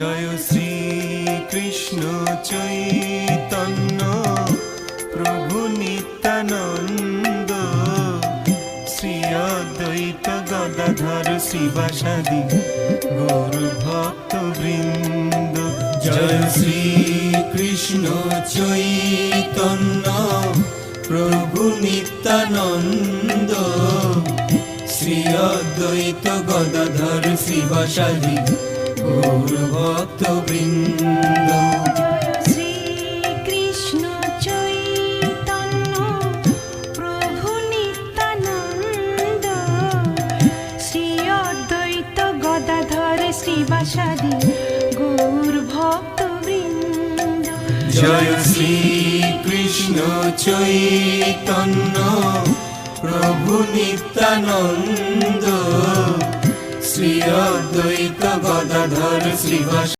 জয় শ্রী কৃষ্ণ চৈতন্য প্রভু নিত্যানন্দ, শ্রী অদ্বৈত গদাধর শ্রীবাসাদি গৌর ভক্ত বৃন্দ। জয় শ্রী কৃষ্ণ চৈতন্য প্রভু নিত্যানন্দ, শ্রী অদ্বৈত গদাধর শ্রীবাসাদি গৌর ভক্ত বৃন্দ। শ্রী কৃষ্ণ চৈতন্য প্রভু নিত্যানন্দ, শ্রী অদ্বৈত গদাধর শ্রীবাসাদি গৌর ভক্ত বৃন্দ। জয় শ্রী কৃষ্ণ চৈতন্য প্রভু নিত্যানন্দ, শ্রী অদ্বৈত গদাধর শ্রীবাসাদি